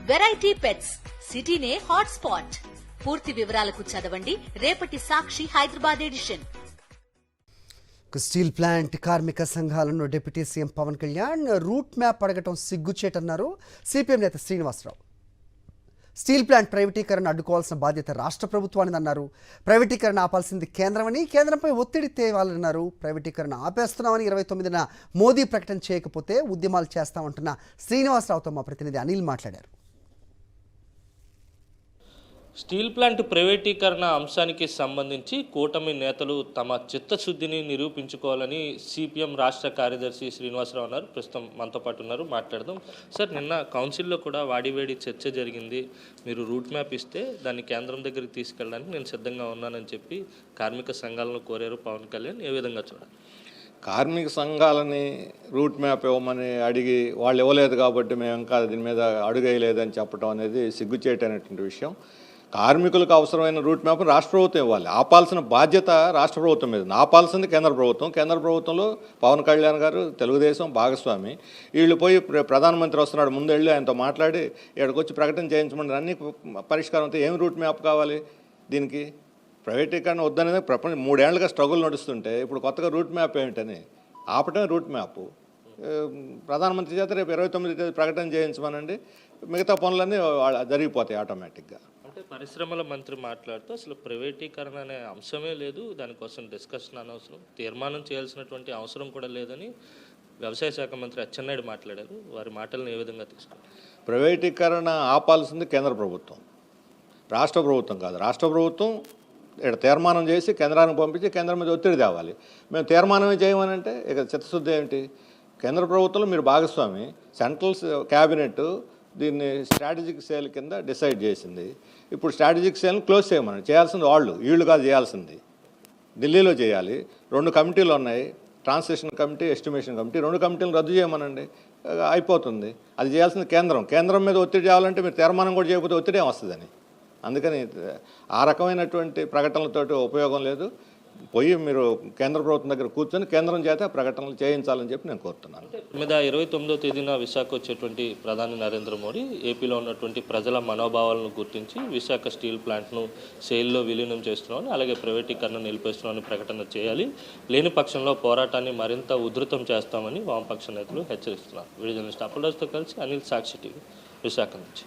Variety pets సిటీనే hot spot. పూర్తి వివరాలకు చదవండి రేపటి Sakshi Hyderabad edition. Steel plant కార్మిక సంఘాలను deputy CM Pawan Kalyan route map అడగటం సిగ్గుచేటన్నారు సిపిఎం నేత శ్రీనివాసరావు. స్టీల్ ప్లాంట్ ప్రైవేటీకరణ అడ్డుకోవాల్సిన బాధ్యత రాష్ట్ర ప్రభుత్వానికి అన్నారు. ప్రైవేటీకరణ ఆపాల్సింది కేంద్రమని, కేంద్రంపై ఒత్తిడి తేవాలన్నారు. ప్రైవేటీకరణ ఆపేస్తున్నామని 29న మోదీ ప్రకటన చేయకపోతే ఉద్యమాలు చేస్తామంటున్న శ్రీనివాసరావుతో మా ప్రతినిధి అనిల్ మాట్లాడారు. స్టీల్ ప్లాంట్ ప్రైవేటీకరణ అంశానికి సంబంధించి కూటమి నేతలు తమ చిత్తశుద్ధిని నిరూపించుకోవాలని సిపిఎం రాష్ట్ర కార్యదర్శి శ్రీనివాసరావు అన్నారు. ప్రస్తుతం మనతో పాటు ఉన్నారు, మాట్లాడదాం. సార్, నిన్న కౌన్సిల్లో కూడా వాడివేడి చర్చ జరిగింది. మీరు రూట్ మ్యాప్ ఇస్తే దాన్ని కేంద్రం దగ్గరికి తీసుకెళ్ళడానికి నేను సిద్ధంగా ఉన్నానని చెప్పి కార్మిక సంఘాలను కోరారు పవన్ కళ్యాణ్. ఏ విధంగా చూడాలి? కార్మిక సంఘాలని రూట్ మ్యాప్ ఇవ్వమని అడిగి వాళ్ళు ఇవ్వలేదు కాబట్టి మేము ఇంకా దీని మీద అడుగేయలేదని చెప్పడం అనేది సిగ్గుచేటైనటువంటి విషయం. కార్మికులకు అవసరమైన రూట్ మ్యాప్ రాష్ట్ర ప్రభుత్వం ఇవ్వాలి. ఆపాల్సిన బాధ్యత రాష్ట్ర ప్రభుత్వం మీద, ఆపాల్సింది కేంద్ర ప్రభుత్వం. కేంద్ర ప్రభుత్వంలో పవన్ కళ్యాణ్ గారు తెలుగుదేశం భాగస్వామి. వీళ్ళు పోయి ప్రధానమంత్రి వస్తున్నాడు, ముందు వెళ్ళి ఆయనతో మాట్లాడి ఇక్కడికి వచ్చి ప్రకటన చేయించమని అన్ని పరిష్కారం అయితే ఏం రూట్ మ్యాప్ కావాలి దీనికి? ప్రైవేటీకరణ వద్దనేది ప్రపంచం 3 ఏళ్లుగా స్ట్రగుల్ నడుస్తుంటే ఇప్పుడు కొత్తగా రూట్ మ్యాప్ ఏమిటని ఆపటమే రూట్ మ్యాప్. ప్రధానమంత్రి చేత రేపు 29 తేదీ ప్రకటన చేయించమనండి, మిగతా పనులన్నీ జరిగిపోతాయి ఆటోమేటిక్గా. అంటే పరిశ్రమల మంత్రి మాట్లాడుతూ అసలు ప్రైవేటీకరణ అనే అంశమే లేదు, దానికోసం డిస్కషన్ అనవసరం, తీర్మానం చేయాల్సినటువంటి అవసరం కూడా లేదని వ్యవసాయ శాఖ మంత్రి అచ్చెన్నాయుడు మాట్లాడారు. వారి మాటలను ఏ విధంగా తీసుకుంటారు? ప్రైవేటీకరణ ఆపాల్సింది కేంద్ర ప్రభుత్వం, రాష్ట్ర ప్రభుత్వం కాదు. రాష్ట్ర ప్రభుత్వం ఇక్కడ తీర్మానం చేసి కేంద్రానికి పంపించి కేంద్రం మీద ఒత్తిడి తేవాలి. మేము తీర్మానమే చేయమనంటే ఇక చిత్తశుద్ధి ఏమిటి? కేంద్ర ప్రభుత్వంలో మీరు భాగస్వామి. సెంట్రల్ క్యాబినెట్ దీన్ని స్ట్రాటజిక్ సేల్ కింద డిసైడ్ చేసింది. ఇప్పుడు స్ట్రాటజిక్ సేల్ని క్లోజ్ చేయమని చేయాల్సింది వీళ్ళు కాదు చేయాల్సింది, ఢిల్లీలో చేయాలి. 2 కమిటీలు ఉన్నాయి, ట్రాన్స్లేషన్ కమిటీ, ఎస్టిమేషన్ కమిటీ. 2 కమిటీలు రద్దు చేయమనండి, అయిపోతుంది. అది చేయాల్సింది కేంద్రం. కేంద్రం మీద ఒత్తిడి చేయాలంటే మీరు తీర్మానం కూడా చేయకపోతే ఒత్తిడి ఏమొస్తుందని. అందుకని ఆ రకమైనటువంటి ప్రకటనలతోటి ఉపయోగం లేదు. పోయి మీరు కేంద్ర ప్రభుత్వం దగ్గర కూర్చొని కేంద్రం చేత ప్రకటనలు చేయించాలని చెప్పి నేను కోరుతున్నాను. మీద 29వ తేదీన విశాఖ వచ్చేటువంటి ప్రధాని నరేంద్ర మోడీ ఏపీలో ఉన్నటువంటి ప్రజల మనోభావాలను గుర్తించి విశాఖ స్టీల్ ప్లాంట్ను సేల్లో విలీనం చేస్తున్నామని, అలాగే ప్రైవేటీకరణ నిలిపేస్తున్నామని ప్రకటన చేయాలి. లేని పక్షంలో పోరాటాన్ని మరింత ఉధృతం చేస్తామని వామపక్ష నేతలు హెచ్చరిస్తున్నారు. వీడియో జర్నలిస్ట్ అప్పలరాజుతో కలిసి అనిల్, సాక్షి టీవీ, విశాఖ నుంచి.